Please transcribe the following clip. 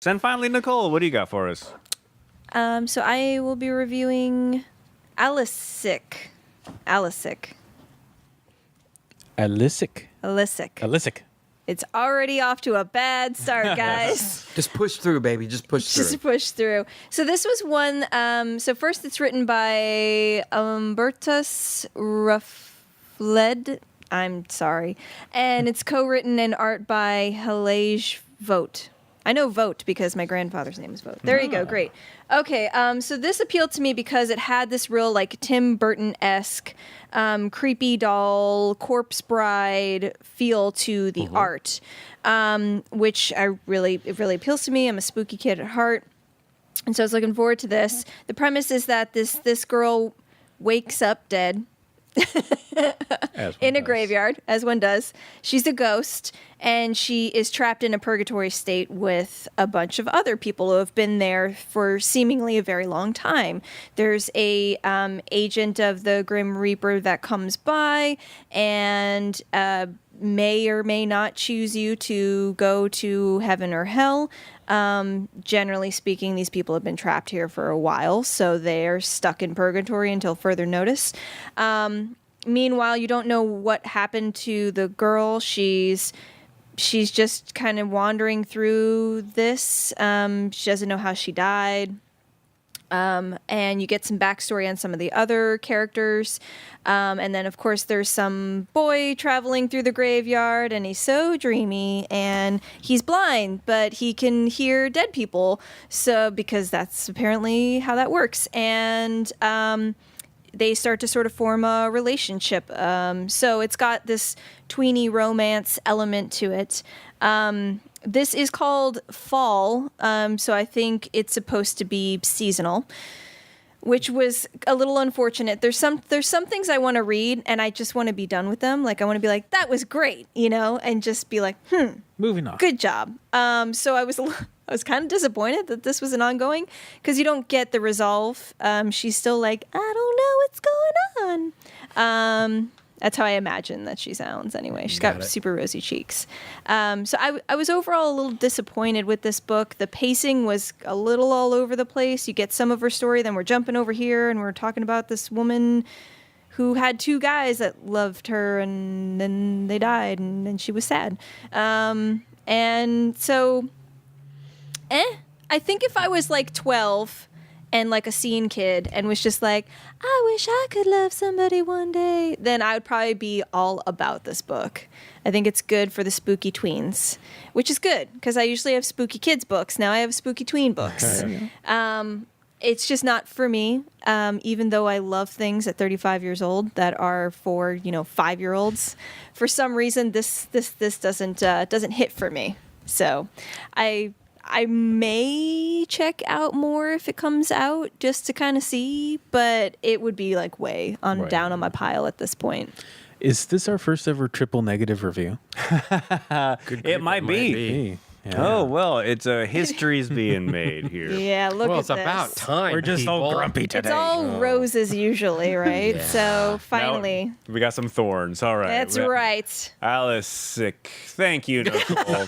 And finally, Nicole, what do you got for us? So I will be reviewing Alisik. Alisik. It's already off to a bad start, guys. Just push through, baby. Just push through. Just push through. So this was one. So first, it's written by Hubertus Rufledt. I'm sorry, and it's co-written and art by Helge Vogt. I know Vogt because my grandfather's name is Vogt. There you go. Great. Okay. So this appealed to me because it had this real like Tim Burton-esque, creepy doll, corpse bride feel to the art, which it really appeals to me. I'm a spooky kid at heart, and so I was looking forward to this. The premise is that this girl wakes up dead. In a graveyard, as one does. She's a ghost, and she is trapped in a purgatory state with a bunch of other people who have been there for seemingly a very long time. There's a agent of the Grim Reaper that comes by and may or may not choose you to go to heaven or hell. Generally speaking, these people have been trapped here for a while, so they're stuck in purgatory until further notice. Meanwhile, you don't know what happened to the girl. She's just kind of wandering through this. She doesn't know how she died. And you get some backstory on some of the other characters. And then, of course, there's some boy traveling through the graveyard, and he's so dreamy, and he's blind, but he can hear dead people. So, because that's apparently how that works. And they start to sort of form a relationship. So it's got this tweeny romance element to it. This is called Fall, so I think it's supposed to be seasonal, which was a little unfortunate. There's some things I want to read, and I just want to be done with them. Like, I want to be like, that was great, and just be like, Moving on. good job. So I was kind of disappointed that this was an ongoing, because you don't get the resolve. She's still like, I don't know what's going on. That's how I imagine that she sounds anyway. She's got super rosy cheeks. So I was overall a little disappointed with this book. The pacing was a little all over the place. You get some of her story, then we're jumping over here, and we're talking about this woman who had two guys that loved her, and then they died, and then she was sad. And so, I think if I was like 12 and like a scene kid and was just like, I wish I could love somebody one day, then I would probably be all about this book. I think it's good for the spooky tweens, which is good because I usually have spooky kids books. Now I have spooky tween books. It's just not for me, even though I love things at 35 years old that are for 5-year-olds. For some reason, this doesn't hit for me. So I may check out more if it comes out just to kind of see, but it would be like way down on my pile at this point. Is this our first ever triple negative review? It might be. Yeah. Oh, well, it's history's being made here. Yeah, look at it's this. about time. We're just all grumpy today. It's all roses usually, right? Yeah. So finally. Now, we got some thorns. All right. That's right. Alisik. Thank you, Nicole.